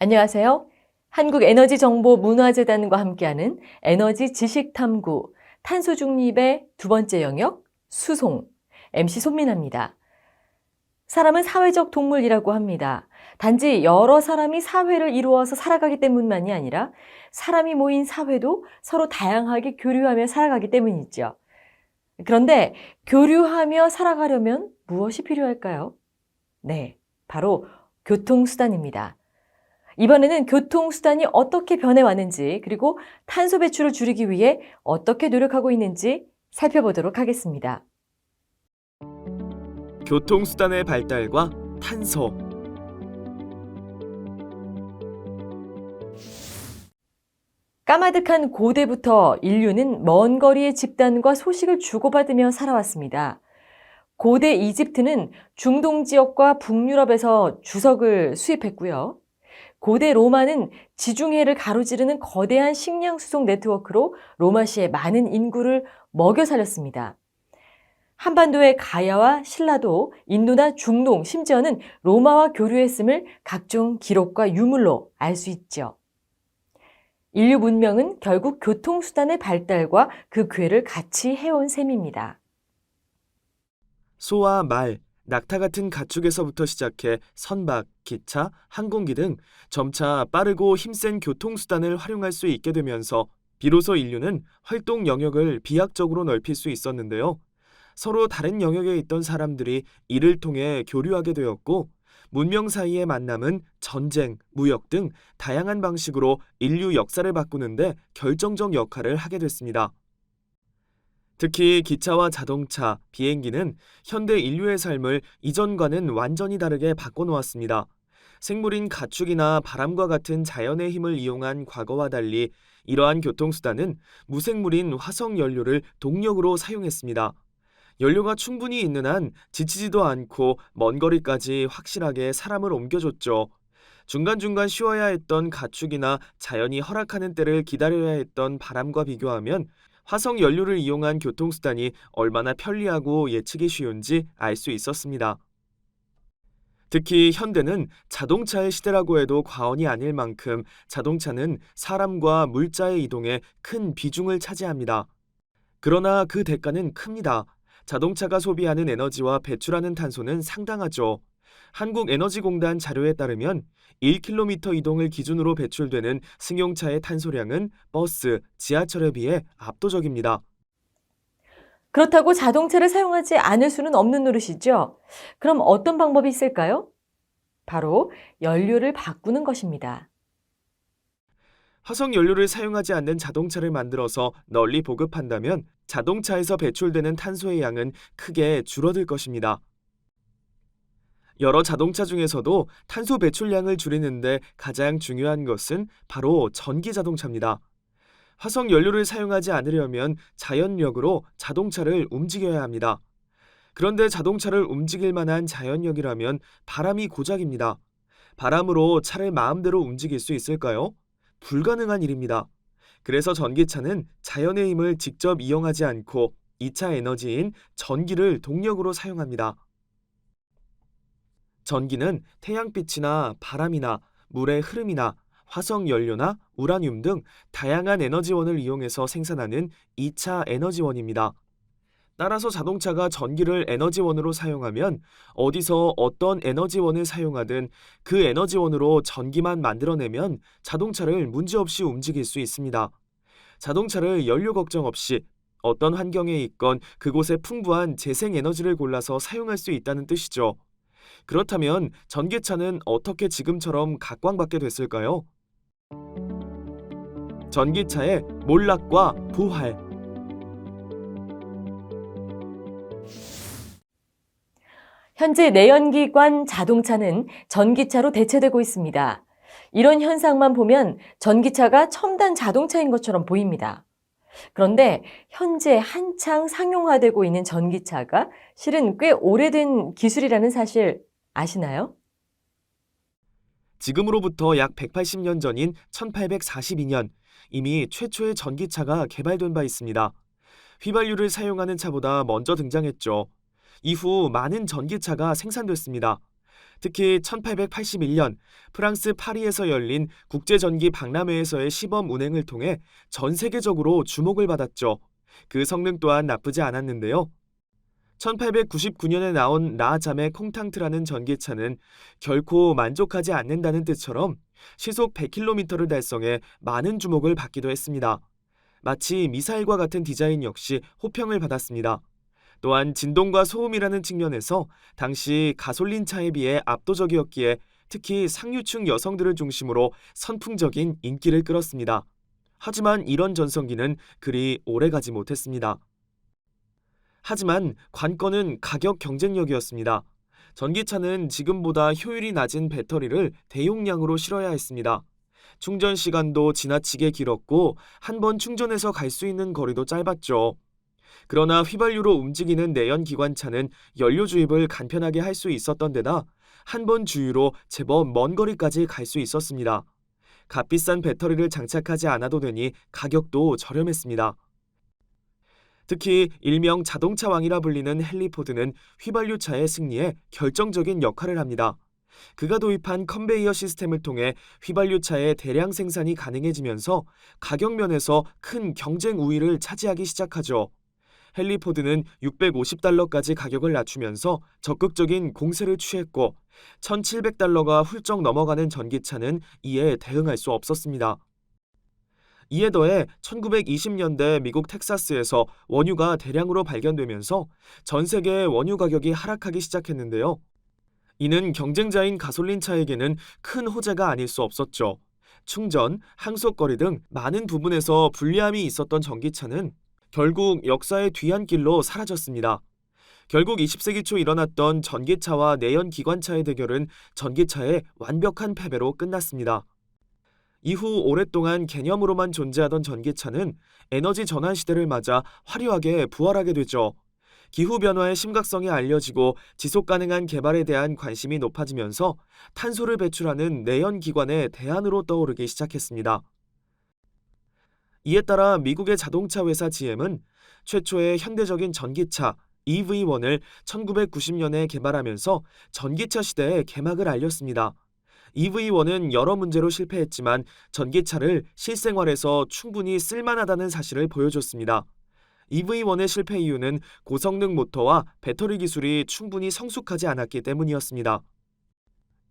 안녕하세요. 한국에너지정보문화재단과 함께하는 에너지 지식탐구, 탄소 중립의 두 번째 영역, 수송, MC 손민아입니다. 사람은 사회적 동물이라고 합니다. 단지 여러 사람이 사회를 이루어서 살아가기 때문만이 아니라 사람이 모인 사회도 서로 다양하게 교류하며 살아가기 때문이죠. 그런데 교류하며 살아가려면 무엇이 필요할까요? 네, 바로 교통수단입니다. 이번에는 교통수단이 어떻게 변해왔는지, 그리고 탄소 배출을 줄이기 위해 어떻게 노력하고 있는지 살펴보도록 하겠습니다. 교통수단의 발달과 탄소. 까마득한 고대부터 인류는 먼 거리의 집단과 소식을 주고받으며 살아왔습니다. 고대 이집트는 중동 지역과 북유럽에서 주석을 수입했고요. 고대 로마는 지중해를 가로지르는 거대한 식량 수송 네트워크로 로마시의 많은 인구를 먹여 살렸습니다. 한반도의 가야와 신라도, 인도나 중동, 심지어는 로마와 교류했음을 각종 기록과 유물로 알 수 있죠. 인류 문명은 결국 교통수단의 발달과 그 궤를 같이 해온 셈입니다. 소와 말, 낙타 같은 가축에서부터 시작해 선박, 기차, 항공기 등 점차 빠르고 힘센 교통수단을 활용할 수 있게 되면서 비로소 인류는 활동 영역을 비약적으로 넓힐 수 있었는데요. 서로 다른 영역에 있던 사람들이 이를 통해 교류하게 되었고, 문명 사이의 만남은 전쟁, 무역 등 다양한 방식으로 인류 역사를 바꾸는데 결정적 역할을 하게 됐습니다. 특히 기차와 자동차, 비행기는 현대 인류의 삶을 이전과는 완전히 다르게 바꿔놓았습니다. 생물인 가축이나 바람과 같은 자연의 힘을 이용한 과거와 달리 이러한 교통수단은 무생물인 화석 연료를 동력으로 사용했습니다. 연료가 충분히 있는 한 지치지도 않고 먼 거리까지 확실하게 사람을 옮겨줬죠. 중간중간 쉬어야 했던 가축이나 자연이 허락하는 때를 기다려야 했던 바람과 비교하면 화석 연료를 이용한 교통수단이 얼마나 편리하고 예측이 쉬운지 알 수 있었습니다. 특히 현대는 자동차의 시대라고 해도 과언이 아닐 만큼 자동차는 사람과 물자의 이동에 큰 비중을 차지합니다. 그러나 그 대가는 큽니다. 자동차가 소비하는 에너지와 배출하는 탄소는 상당하죠. 한국에너지공단 자료에 따르면 1km 이동을 기준으로 배출되는 승용차의 탄소량은 버스, 지하철에 비해 압도적입니다. 그렇다고 자동차를 사용하지 않을 수는 없는 노릇이죠. 그럼 어떤 방법이 있을까요? 바로 연료를 바꾸는 것입니다. 화석 연료를 사용하지 않는 자동차를 만들어서 널리 보급한다면 자동차에서 배출되는 탄소의 양은 크게 줄어들 것입니다. 여러 자동차 중에서도 탄소 배출량을 줄이는데 가장 중요한 것은 바로 전기 자동차입니다. 화석 연료를 사용하지 않으려면 자연력으로 자동차를 움직여야 합니다. 그런데 자동차를 움직일 만한 자연력이라면 바람이 고작입니다. 바람으로 차를 마음대로 움직일 수 있을까요? 불가능한 일입니다. 그래서 전기차는 자연의 힘을 직접 이용하지 않고 2차 에너지인 전기를 동력으로 사용합니다. 전기는 태양빛이나 바람이나 물의 흐름이나 화석 연료나 우라늄 등 다양한 에너지원을 이용해서 생산하는 2차 에너지원입니다. 따라서 자동차가 전기를 에너지원으로 사용하면 어디서 어떤 에너지원을 사용하든 그 에너지원으로 전기만 만들어내면 자동차를 문제없이 움직일 수 있습니다. 자동차를 연료 걱정 없이 어떤 환경에 있건 그곳에 풍부한 재생에너지를 골라서 사용할 수 있다는 뜻이죠. 그렇다면 전기차는 어떻게 지금처럼 각광받게 됐을까요? 전기차의 몰락과 부활. 현재 내연기관 자동차는 전기차로 대체되고 있습니다. 이런 현상만 보면 전기차가 첨단 자동차인 것처럼 보입니다. 그런데 현재 한창 상용화되고 있는 전기차가 실은 꽤 오래된 기술이라는 사실 아시나요? 지금으로부터 약 180년 전인 1842년 이미 최초의 전기차가 개발된 바 있습니다. 휘발유를 사용하는 차보다 먼저 등장했죠. 이후 많은 전기차가 생산됐습니다. 특히 1881년 프랑스 파리에서 열린 국제전기 박람회에서의 시범 운행을 통해 전 세계적으로 주목을 받았죠. 그 성능 또한 나쁘지 않았는데요. 1899년에 나온 라자메 콩탕트라는 전기차는 결코 만족하지 않는다는 뜻처럼 시속 100km를 달성해 많은 주목을 받기도 했습니다. 마치 미사일과 같은 디자인 역시 호평을 받았습니다. 또한 진동과 소음이라는 측면에서 당시 가솔린 차에 비해 압도적이었기에 특히 상류층 여성들을 중심으로 선풍적인 인기를 끌었습니다. 하지만 이런 전성기는 그리 오래가지 못했습니다. 하지만 관건은 가격 경쟁력이었습니다. 전기차는 지금보다 효율이 낮은 배터리를 대용량으로 실어야 했습니다. 충전 시간도 지나치게 길었고 한 번 충전해서 갈 수 있는 거리도 짧았죠. 그러나 휘발유로 움직이는 내연 기관차는 연료 주입을 간편하게 할 수 있었던 데다 한 번 주유로 제법 먼 거리까지 갈 수 있었습니다. 값비싼 배터리를 장착하지 않아도 되니 가격도 저렴했습니다. 특히 일명 자동차 왕이라 불리는 헨리 포드는 휘발유차의 승리에 결정적인 역할을 합니다. 그가 도입한 컨베이어 시스템을 통해 휘발유차의 대량 생산이 가능해지면서 가격 면에서 큰 경쟁 우위를 차지하기 시작하죠. 헨리 포드는 $650까지 가격을 낮추면서 적극적인 공세를 취했고 $1,700가 훌쩍 넘어가는 전기차는 이에 대응할 수 없었습니다. 이에 더해 1920년대 미국 텍사스에서 원유가 대량으로 발견되면서 전 세계의 원유 가격이 하락하기 시작했는데요. 이는 경쟁자인 가솔린차에게는 큰 호재가 아닐 수 없었죠. 충전, 항속거리 등 많은 부분에서 불리함이 있었던 전기차는 결국 역사의 뒤안길로 사라졌습니다. 결국 20세기 초 일어났던 전기차와 내연 기관차의 대결은 전기차의 완벽한 패배로 끝났습니다. 이후 오랫동안 개념으로만 존재하던 전기차는 에너지 전환 시대를 맞아 화려하게 부활하게 되죠. 기후변화의 심각성이 알려지고 지속 가능한 개발에 대한 관심이 높아지면서 탄소를 배출하는 내연 기관의 대안으로 떠오르기 시작했습니다. 이에 따라 미국의 자동차 회사 GM은 최초의 현대적인 전기차 EV1을 1990년에 개발하면서 전기차 시대의 개막을 알렸습니다. EV1은 여러 문제로 실패했지만 전기차를 실생활에서 충분히 쓸만하다는 사실을 보여줬습니다. EV1의 실패 이유는 고성능 모터와 배터리 기술이 충분히 성숙하지 않았기 때문이었습니다.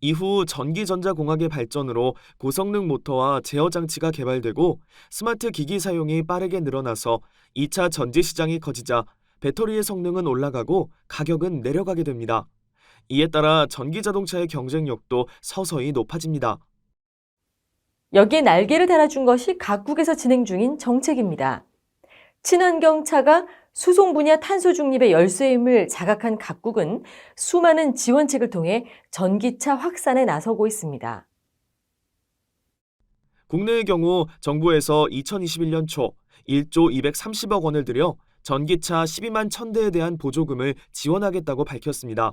이후 전기전자공학의 발전으로 고성능 모터와 제어 장치가 개발되고 스마트 기기 사용이 빠르게 늘어나서 2차 전지 시장이 커지자 배터리의 성능은 올라가고 가격은 내려가게 됩니다. 이에 따라 전기자동차의 경쟁력도 서서히 높아집니다. 여기에 날개를 달아준 것이 각국에서 진행 중인 정책입니다. 친환경차가 수송 분야 탄소 중립의 열쇠임을 자각한 각국은 수많은 지원책을 통해 전기차 확산에 나서고 있습니다. 국내의 경우 정부에서 2021년 초 1조 230억 원을 들여 전기차 12만 1000대에 대한 보조금을 지원하겠다고 밝혔습니다.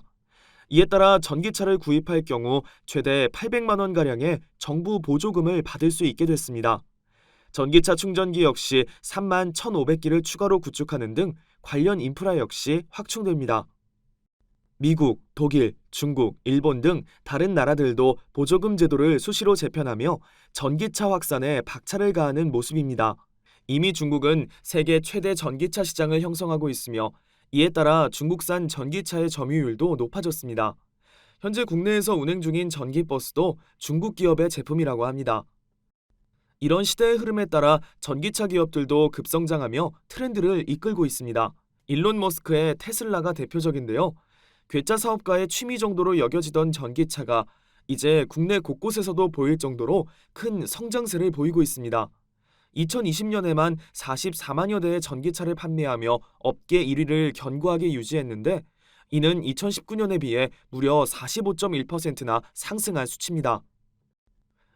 이에 따라 전기차를 구입할 경우 최대 800만 원가량의 정부 보조금을 받을 수 있게 됐습니다. 전기차 충전기 역시 3만 1,500기를 추가로 구축하는 등 관련 인프라 역시 확충됩니다. 미국, 독일, 중국, 일본 등 다른 나라들도 보조금 제도를 수시로 재편하며 전기차 확산에 박차를 가하는 모습입니다. 이미 중국은 세계 최대 전기차 시장을 형성하고 있으며 이에 따라 중국산 전기차의 점유율도 높아졌습니다. 현재 국내에서 운행 중인 전기버스도 중국 기업의 제품이라고 합니다. 이런 시대의 흐름에 따라 전기차 기업들도 급성장하며 트렌드를 이끌고 있습니다. 일론 머스크의 테슬라가 대표적인데요. 괴짜 사업가의 취미 정도로 여겨지던 전기차가 이제 국내 곳곳에서도 보일 정도로 큰 성장세를 보이고 있습니다. 2020년에만 44만여 대의 전기차를 판매하며 업계 1위를 견고하게 유지했는데 이는 2019년에 비해 무려 45.1%나 상승한 수치입니다.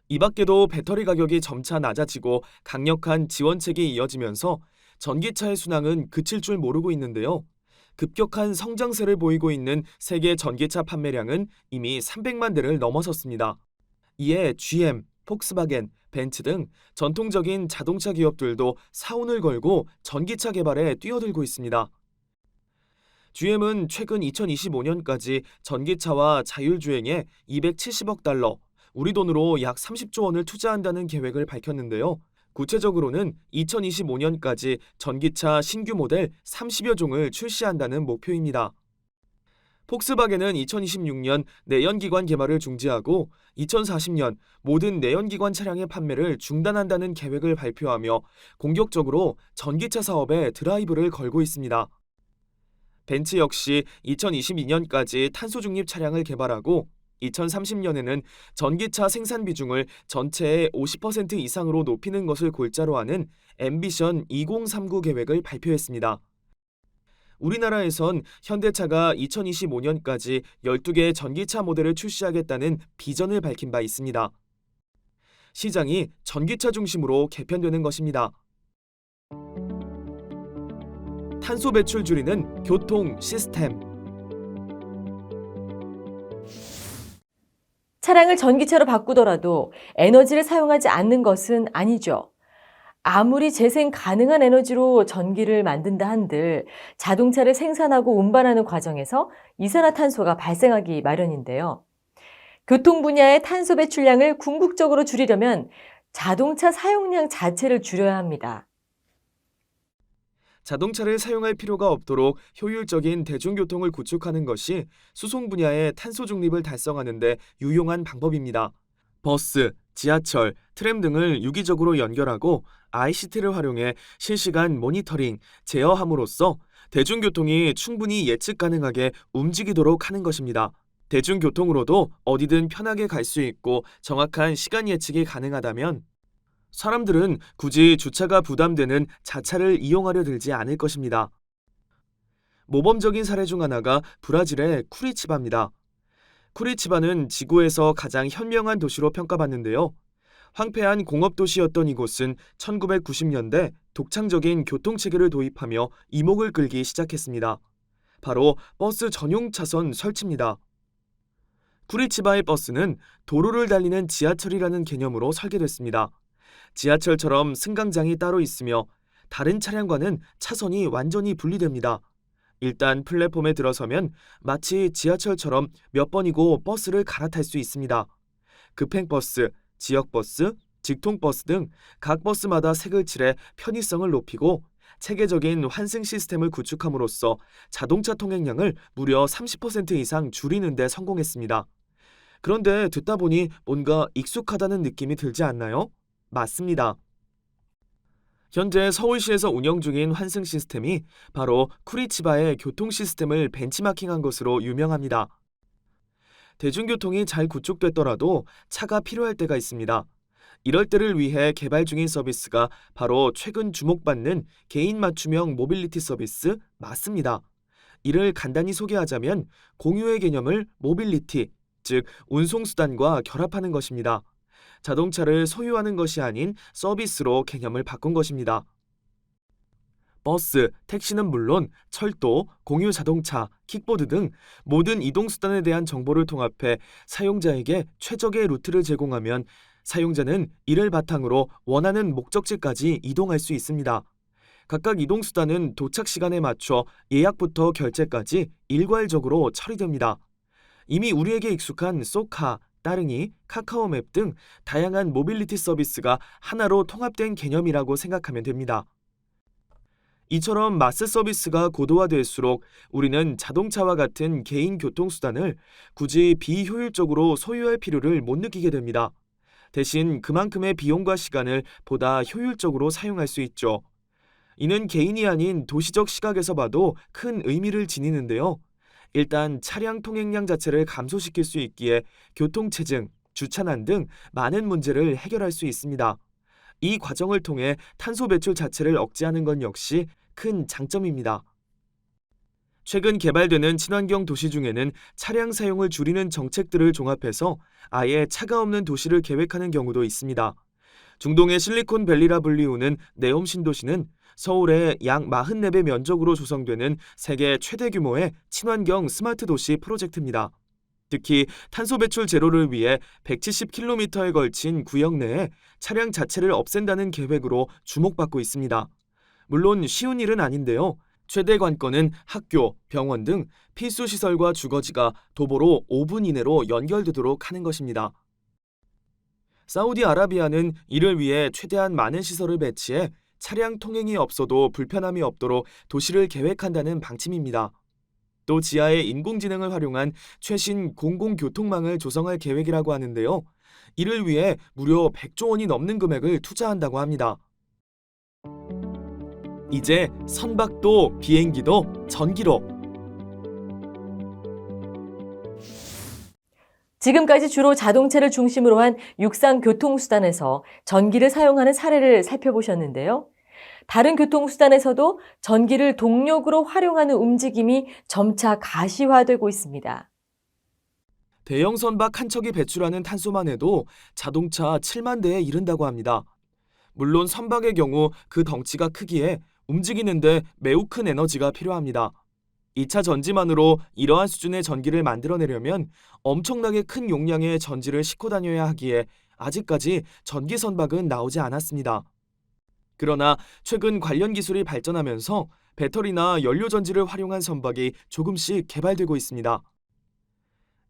이 밖에도 배터리 가격이 점차 낮아지고 강력한 지원책이 이어지면서 전기차의 순항은 그칠 줄 모르고 있는데요. 급격한 성장세를 보이고 있는 세계 전기차 판매량은 이미 300만 대를 넘어섰습니다. 이에 GM, 폭스바겐, 벤츠 등 전통적인 자동차 기업들도 사운을 걸고 전기차 개발에 뛰어들고 있습니다. GM은 최근 2025년까지 전기차와 자율주행에 270억 달러, 우리 돈으로 약 30조 원을 투자한다는 계획을 밝혔는데요. 구체적으로는 2025년까지 전기차 신규 모델 30여 종을 출시한다는 목표입니다. 폭스바겐은 2026년 내연기관 개발을 중지하고 2040년 모든 내연기관 차량의 판매를 중단한다는 계획을 발표하며 공격적으로 전기차 사업에 드라이브를 걸고 있습니다. 벤츠 역시 2022년까지 탄소 중립 차량을 개발하고 2030년에는 전기차 생산 비중을 전체의 50% 이상으로 높이는 것을 골자로 하는 앰비션 2039 계획을 발표했습니다. 우리나라에선 현대차가 2025년까지 12개의 전기차 모델을 출시하겠다는 비전을 밝힌 바 있습니다. 시장이 전기차 중심으로 개편되는 것입니다. 탄소 배출 줄이는 교통 시스템. 차량을 전기차로 바꾸더라도 에너지를 사용하지 않는 것은 아니죠. 아무리 재생 가능한 에너지로 전기를 만든다 한들 자동차를 생산하고 운반하는 과정에서 이산화탄소가 발생하기 마련인데요. 교통 분야의 탄소 배출량을 궁극적으로 줄이려면 자동차 사용량 자체를 줄여야 합니다. 자동차를 사용할 필요가 없도록 효율적인 대중교통을 구축하는 것이 수송 분야의 탄소 중립을 달성하는 데 유용한 방법입니다. 버스, 지하철, 트램 등을 유기적으로 연결하고 ICT를 활용해 실시간 모니터링, 제어함으로써 대중교통이 충분히 예측 가능하게 움직이도록 하는 것입니다. 대중교통으로도 어디든 편하게 갈 수 있고 정확한 시간 예측이 가능하다면 사람들은 굳이 주차가 부담되는 자차를 이용하려 들지 않을 것입니다. 모범적인 사례 중 하나가 브라질의 쿠리치바입니다. 쿠리치바는 지구에서 가장 현명한 도시로 평가받는데요. 황폐한 공업도시였던 이곳은 1990년대 독창적인 교통체계를 도입하며 이목을 끌기 시작했습니다. 바로 버스 전용 차선 설치입니다. 쿠리치바의 버스는 도로를 달리는 지하철이라는 개념으로 설계됐습니다. 지하철처럼 승강장이 따로 있으며 다른 차량과는 차선이 완전히 분리됩니다. 일단 플랫폼에 들어서면 마치 지하철처럼 몇 번이고 버스를 갈아탈 수 있습니다. 급행버스, 지역버스, 직통버스 등 각 버스마다 색을 칠해 편의성을 높이고 체계적인 환승 시스템을 구축함으로써 자동차 통행량을 무려 30% 이상 줄이는 데 성공했습니다. 그런데 듣다 보니 뭔가 익숙하다는 느낌이 들지 않나요? 맞습니다. 현재 서울시에서 운영 중인 환승 시스템이 바로 쿠리치바의 교통 시스템을 벤치마킹한 것으로 유명합니다. 대중교통이 잘 구축됐더라도 차가 필요할 때가 있습니다. 이럴 때를 위해 개발 중인 서비스가 바로 최근 주목받는 개인 맞춤형 모빌리티 서비스 맞습니다. 이를 간단히 소개하자면 공유의 개념을 모빌리티, 즉 운송수단과 결합하는 것입니다. 자동차를 소유하는 것이 아닌 서비스로 개념을 바꾼 것입니다. 버스, 택시는 물론 철도, 공유 자동차, 킥보드 등 모든 이동수단에 대한 정보를 통합해 사용자에게 최적의 루트를 제공하면 사용자는 이를 바탕으로 원하는 목적지까지 이동할 수 있습니다. 각각 이동수단은 도착 시간에 맞춰 예약부터 결제까지 일괄적으로 처리됩니다. 이미 우리에게 익숙한 쏘카, 따릉이, 카카오맵 등 다양한 모빌리티 서비스가 하나로 통합된 개념이라고 생각하면 됩니다. 이처럼 마스 서비스가 고도화될수록 우리는 자동차와 같은 개인 교통수단을 굳이 비효율적으로 소유할 필요를 못 느끼게 됩니다. 대신 그만큼의 비용과 시간을 보다 효율적으로 사용할 수 있죠. 이는 개인이 아닌 도시적 시각에서 봐도 큰 의미를 지니는데요. 일단 차량 통행량 자체를 감소시킬 수 있기에 교통체증, 주차난 등 많은 문제를 해결할 수 있습니다. 이 과정을 통해 탄소 배출 자체를 억제하는 건 역시 큰 장점입니다. 최근 개발되는 친환경 도시 중에는 차량 사용을 줄이는 정책들을 종합해서 아예 차가 없는 도시를 계획하는 경우도 있습니다. 중동의 실리콘밸리라 불리우는 네옴 신도시는 서울의 약 44배 면적으로 조성되는 세계 최대 규모의 친환경 스마트 도시 프로젝트입니다. 특히 탄소 배출 제로를 위해 170km에 걸친 구역 내에 차량 자체를 없앤다는 계획으로 주목받고 있습니다. 물론 쉬운 일은 아닌데요. 최대 관건은 학교, 병원 등 필수 시설과 주거지가 도보로 5분 이내로 연결되도록 하는 것입니다. 사우디아라비아는 이를 위해 최대한 많은 시설을 배치해 차량 통행이 없어도 불편함이 없도록 도시를 계획한다는 방침입니다. 또 지하에 인공지능을 활용한 최신 공공교통망을 조성할 계획이라고 하는데요. 이를 위해 무려 100조 원이 넘는 금액을 투자한다고 합니다. 이제 선박도 비행기도 전기로. 지금까지 주로 자동차를 중심으로 한 육상 교통수단에서 전기를 사용하는 사례를 살펴보셨는데요. 다른 교통수단에서도 전기를 동력으로 활용하는 움직임이 점차 가시화되고 있습니다. 대형 선박 한 척이 배출하는 탄소만 해도 자동차 7만 대에 이른다고 합니다. 물론 선박의 경우 그 덩치가 크기에 움직이는데 매우 큰 에너지가 필요합니다. 2차 전지만으로 이러한 수준의 전기를 만들어내려면 엄청나게 큰 용량의 전지를 싣고 다녀야 하기에 아직까지 전기 선박은 나오지 않았습니다. 그러나 최근 관련 기술이 발전하면서 배터리나 연료 전지를 활용한 선박이 조금씩 개발되고 있습니다.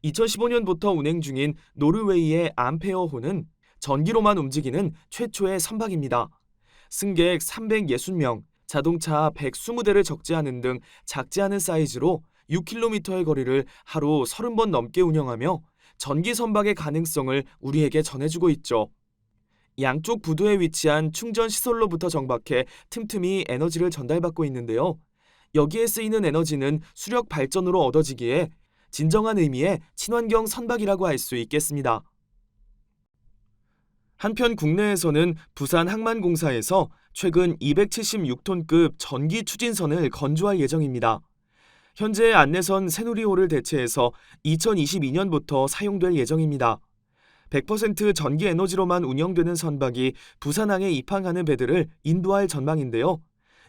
2015년부터 운행 중인 노르웨이의 암페어호는 전기로만 움직이는 최초의 선박입니다. 승객 360명, 자동차 120대를 적재하는 등 작지 않은 사이즈로 6km의 거리를 하루 30번 넘게 운영하며 전기 선박의 가능성을 우리에게 전해주고 있죠. 양쪽 부두에 위치한 충전 시설로부터 정박해 틈틈이 에너지를 전달받고 있는데요. 여기에 쓰이는 에너지는 수력 발전으로 얻어지기에 진정한 의미의 친환경 선박이라고 할 수 있겠습니다. 한편 국내에서는 부산 항만공사에서 최근 276톤급 전기 추진선을 건조할 예정입니다. 현재 안내선 새누리호를 대체해서 2022년부터 사용될 예정입니다. 100% 전기 에너지로만 운영되는 선박이 부산항에 입항하는 배들을 인도할 전망인데요.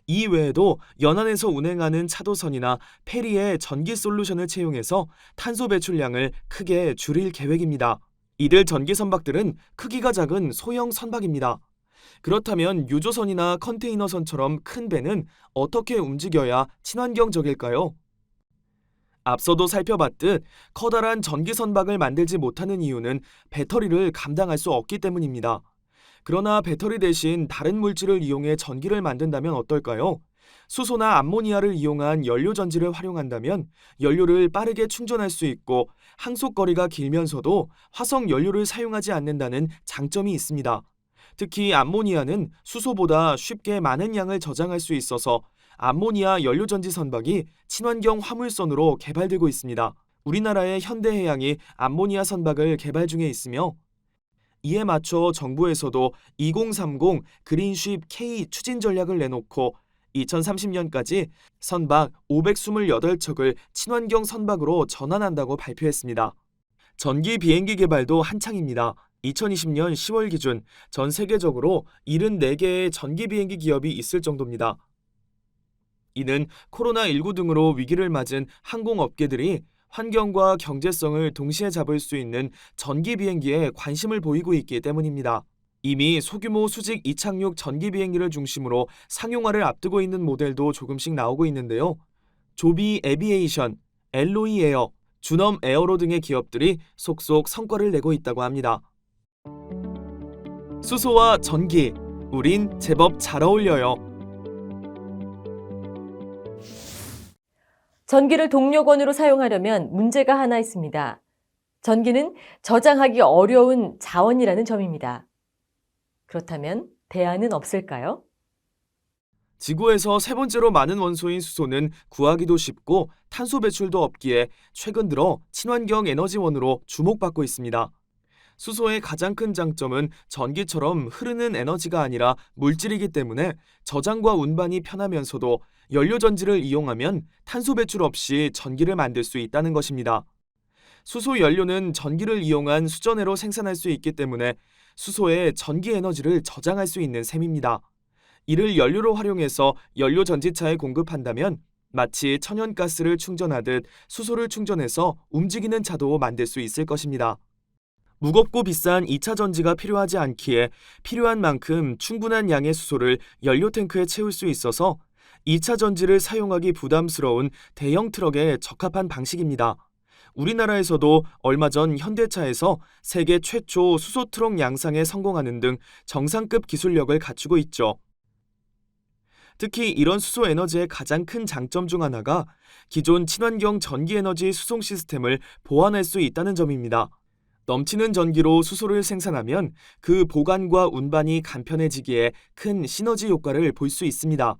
이 외에도 연안에서 운행하는 차도선이나 페리에 전기 솔루션을 채용해서 탄소 배출량을 크게 줄일 계획입니다. 이들 전기 선박들은 크기가 작은 소형 선박입니다. 그렇다면 유조선이나 컨테이너선처럼 큰 배는 어떻게 움직여야 친환경적일까요? 앞서도 살펴봤듯 커다란 전기 선박을 만들지 못하는 이유는 배터리를 감당할 수 없기 때문입니다. 그러나 배터리 대신 다른 물질을 이용해 전기를 만든다면 어떨까요? 수소나 암모니아를 이용한 연료 전지를 활용한다면 연료를 빠르게 충전할 수 있고 항속거리가 길면서도 화석 연료를 사용하지 않는다는 장점이 있습니다. 특히 암모니아는 수소보다 쉽게 많은 양을 저장할 수 있어서 암모니아 연료전지 선박이 친환경 화물선으로 개발되고 있습니다. 우리나라의 현대해양이 암모니아 선박을 개발 중에 있으며 이에 맞춰 정부에서도 2030 그린쉽 K 추진 전략을 내놓고 2030년까지 선박 528척을 친환경 선박으로 전환한다고 발표했습니다. 전기 비행기 개발도 한창입니다. 2020년 10월 기준 전 세계적으로 74개의 전기 비행기 기업이 있을 정도입니다. 이는 코로나19 등으로 위기를 맞은 항공업계들이 환경과 경제성을 동시에 잡을 수 있는 전기 비행기에 관심을 보이고 있기 때문입니다. 이미 소규모 수직 이착륙 전기 비행기를 중심으로 상용화를 앞두고 있는 모델도 조금씩 나오고 있는데요. 조비 에비에이션, 엘로이 에어, 주넘 에어로 등의 기업들이 속속 성과를 내고 있다고 합니다. 수소와 전기, 우린 제법 잘 어울려요. 전기를 동력원으로 사용하려면 문제가 하나 있습니다. 전기는 저장하기 어려운 자원이라는 점입니다. 그렇다면 대안은 없을까요? 지구에서 세 번째로 많은 원소인 수소는 구하기도 쉽고 탄소 배출도 없기에 최근 들어 친환경 에너지원으로 주목받고 있습니다. 수소의 가장 큰 장점은 전기처럼 흐르는 에너지가 아니라 물질이기 때문에 저장과 운반이 편하면서도 연료 전지를 이용하면 탄소 배출 없이 전기를 만들 수 있다는 것입니다. 수소 연료는 전기를 이용한 수전해로 생산할 수 있기 때문에 수소에 전기 에너지를 저장할 수 있는 셈입니다. 이를 연료로 활용해서 연료 전지차에 공급한다면 마치 천연가스를 충전하듯 수소를 충전해서 움직이는 차도 만들 수 있을 것입니다. 무겁고 비싼 2차 전지가 필요하지 않기에 필요한 만큼 충분한 양의 수소를 연료 탱크에 채울 수 있어서 2차 전지를 사용하기 부담스러운 대형 트럭에 적합한 방식입니다. 우리나라에서도 얼마 전 현대차에서 세계 최초 수소 트럭 양상에 성공하는 등 정상급 기술력을 갖추고 있죠. 특히 이런 수소 에너지의 가장 큰 장점 중 하나가 기존 친환경 전기 에너지 수송 시스템을 보완할 수 있다는 점입니다. 넘치는 전기로 수소를 생산하면 그 보관과 운반이 간편해지기에 큰 시너지 효과를 볼 수 있습니다.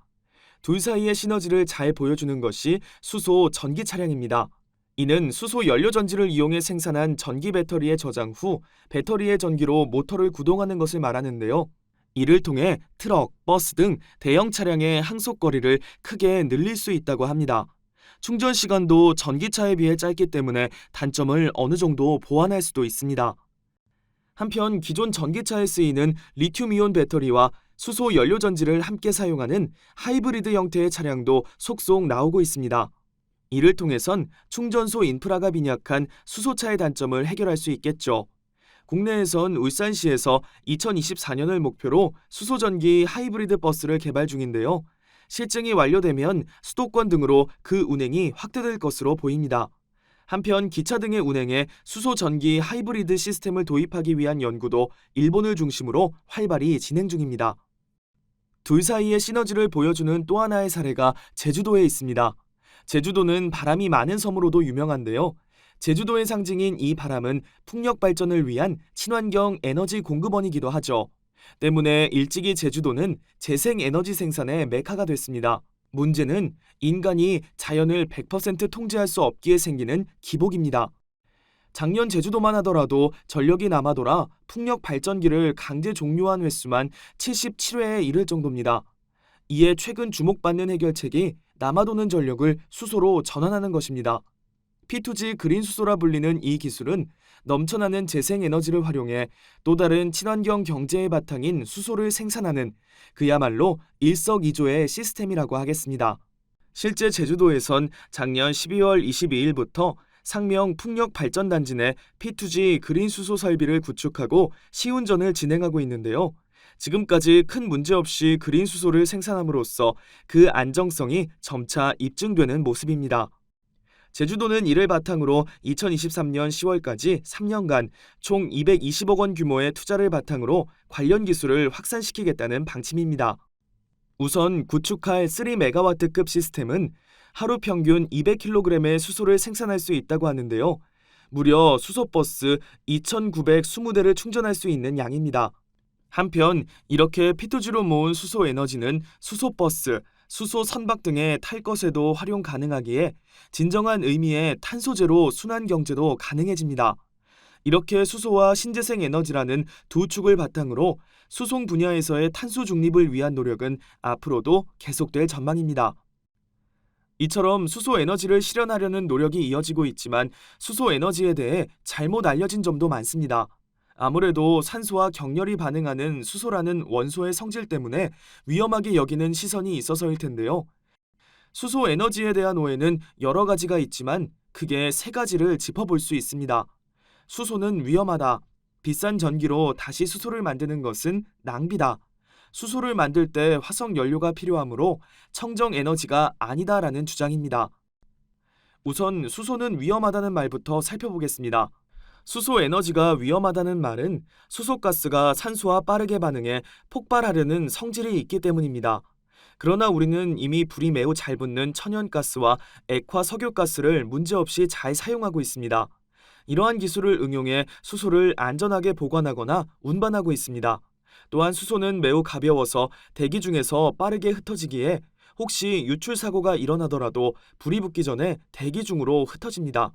둘 사이의 시너지를 잘 보여주는 것이 수소 전기 차량입니다. 이는 수소 연료 전지를 이용해 생산한 전기 배터리에 저장 후 배터리의 전기로 모터를 구동하는 것을 말하는데요. 이를 통해 트럭, 버스 등 대형 차량의 항속 거리를 크게 늘릴 수 있다고 합니다. 충전 시간도 전기차에 비해 짧기 때문에 단점을 어느 정도 보완할 수도 있습니다. 한편 기존 전기차에 쓰이는 리튬이온 배터리와 수소 연료 전지를 함께 사용하는 하이브리드 형태의 차량도 속속 나오고 있습니다. 이를 통해선 충전소 인프라가 빈약한 수소차의 단점을 해결할 수 있겠죠. 국내에선 울산시에서 2024년을 목표로 수소전기 하이브리드 버스를 개발 중인데요. 실증이 완료되면 수도권 등으로 그 운행이 확대될 것으로 보입니다. 한편 기차 등의 운행에 수소전기 하이브리드 시스템을 도입하기 위한 연구도 일본을 중심으로 활발히 진행 중입니다. 둘 사이의 시너지를 보여주는 또 하나의 사례가 제주도에 있습니다. 제주도는 바람이 많은 섬으로도 유명한데요. 제주도의 상징인 이 바람은 풍력 발전을 위한 친환경 에너지 공급원이기도 하죠. 때문에 일찍이 제주도는 재생에너지 생산의 메카가 됐습니다. 문제는 인간이 자연을 100% 통제할 수 없기에 생기는 기복입니다. 작년 제주도만 하더라도 전력이 남아돌아 풍력 발전기를 강제 종료한 횟수만 77회에 이를 정도입니다. 이에 최근 주목받는 해결책이 남아도는 전력을 수소로 전환하는 것입니다. P2G 그린 수소라 불리는 이 기술은 넘쳐나는 재생에너지를 활용해 또 다른 친환경 경제의 바탕인 수소를 생산하는 그야말로 일석이조의 시스템이라고 하겠습니다. 실제 제주도에선 작년 12월 22일부터 상명 풍력발전단지 내 P2G 그린 수소 설비를 구축하고 시운전을 진행하고 있는데요. 지금까지 큰 문제 없이 그린 수소를 생산함으로써 그 안정성이 점차 입증되는 모습입니다. 제주도는 이를 바탕으로 2023년 10월까지 3년간 총 220억 원 규모의 투자를 바탕으로 관련 기술을 확산시키겠다는 방침입니다. 우선 구축할 3메가와트급 시스템은 하루 평균 200kg의 수소를 생산할 수 있다고 하는데요. 무려 수소버스 2,920대를 충전할 수 있는 양입니다. 한편 이렇게 P2G로 모은 수소 에너지는 수소버스, 수소 선박 등의 탈 것에도 활용 가능하기에 진정한 의미의 탄소제로 순환 경제도 가능해집니다. 이렇게 수소와 신재생 에너지라는 두 축을 바탕으로 수송 분야에서의 탄소 중립을 위한 노력은 앞으로도 계속될 전망입니다. 이처럼 수소 에너지를 실현하려는 노력이 이어지고 있지만 수소 에너지에 대해 잘못 알려진 점도 많습니다. 아무래도 산소와 격렬히 반응하는 수소라는 원소의 성질 때문에 위험하게 여기는 시선이 있어서일 텐데요. 수소 에너지에 대한 오해는 여러 가지가 있지만 크게 세 가지를 짚어볼 수 있습니다. 수소는 위험하다. 비싼 전기로 다시 수소를 만드는 것은 낭비다. 수소를 만들 때 화석 연료가 필요하므로 청정 에너지가 아니다라는 주장입니다. 우선 수소는 위험하다는 말부터 살펴보겠습니다. 수소 에너지가 위험하다는 말은 수소가스가 산소와 빠르게 반응해 폭발하려는 성질이 있기 때문입니다. 그러나 우리는 이미 불이 매우 잘 붙는 천연가스와 액화 석유가스를 문제없이 잘 사용하고 있습니다. 이러한 기술을 응용해 수소를 안전하게 보관하거나 운반하고 있습니다. 또한 수소는 매우 가벼워서 대기 중에서 빠르게 흩어지기에 혹시 유출 사고가 일어나더라도 불이 붙기 전에 대기 중으로 흩어집니다.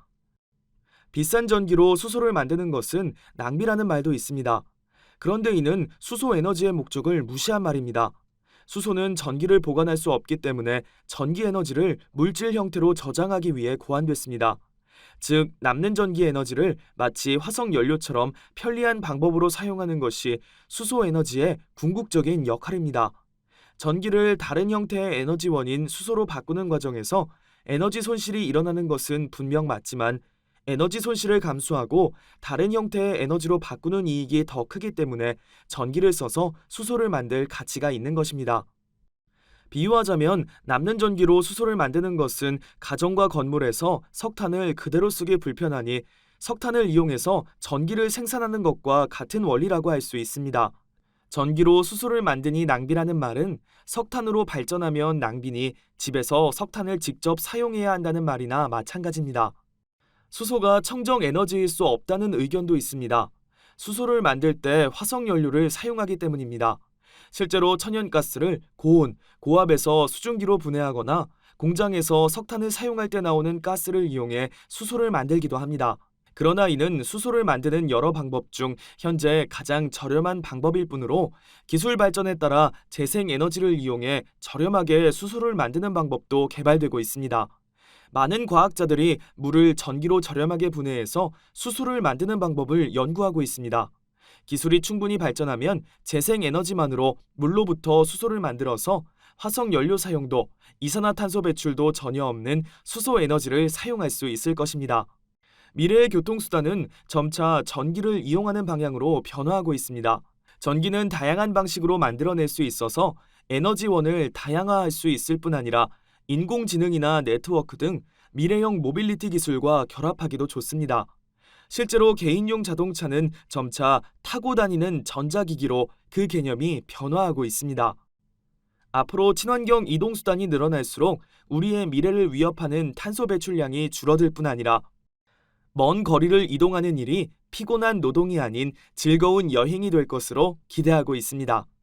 비싼 전기로 수소를 만드는 것은 낭비라는 말도 있습니다. 그런데 이는 수소 에너지의 목적을 무시한 말입니다. 수소는 전기를 보관할 수 없기 때문에 전기 에너지를 물질 형태로 저장하기 위해 고안됐습니다. 즉, 남는 전기 에너지를 마치 화석 연료처럼 편리한 방법으로 사용하는 것이 수소 에너지의 궁극적인 역할입니다. 전기를 다른 형태의 에너지원인 수소로 바꾸는 과정에서 에너지 손실이 일어나는 것은 분명 맞지만 에너지 손실을 감수하고 다른 형태의 에너지로 바꾸는 이익이 더 크기 때문에 전기를 써서 수소를 만들 가치가 있는 것입니다. 비유하자면 남는 전기로 수소를 만드는 것은 가정과 건물에서 석탄을 그대로 쓰기 불편하니 석탄을 이용해서 전기를 생산하는 것과 같은 원리라고 할 수 있습니다. 전기로 수소를 만드니 낭비라는 말은 석탄으로 발전하면 낭비니 집에서 석탄을 직접 사용해야 한다는 말이나 마찬가지입니다. 수소가 청정 에너지일 수 없다는 의견도 있습니다. 수소를 만들 때 화석 연료를 사용하기 때문입니다. 실제로 천연가스를 고온, 고압에서 수증기로 분해하거나 공장에서 석탄을 사용할 때 나오는 가스를 이용해 수소를 만들기도 합니다. 그러나 이는 수소를 만드는 여러 방법 중 현재 가장 저렴한 방법일 뿐으로 기술 발전에 따라 재생에너지를 이용해 저렴하게 수소를 만드는 방법도 개발되고 있습니다. 많은 과학자들이 물을 전기로 저렴하게 분해해서 수소를 만드는 방법을 연구하고 있습니다. 기술이 충분히 발전하면 재생에너지만으로 물로부터 수소를 만들어서 화석 연료 사용도, 이산화탄소 배출도 전혀 없는 수소 에너지를 사용할 수 있을 것입니다. 미래의 교통수단은 점차 전기를 이용하는 방향으로 변화하고 있습니다. 전기는 다양한 방식으로 만들어낼 수 있어서 에너지원을 다양화할 수 있을 뿐 아니라 인공지능이나 네트워크 등 미래형 모빌리티 기술과 결합하기도 좋습니다. 실제로 개인용 자동차는 점차 타고 다니는 전자기기로 그 개념이 변화하고 있습니다. 앞으로 친환경 이동수단이 늘어날수록 우리의 미래를 위협하는 탄소 배출량이 줄어들 뿐 아니라 먼 거리를 이동하는 일이 피곤한 노동이 아닌 즐거운 여행이 될 것으로 기대하고 있습니다.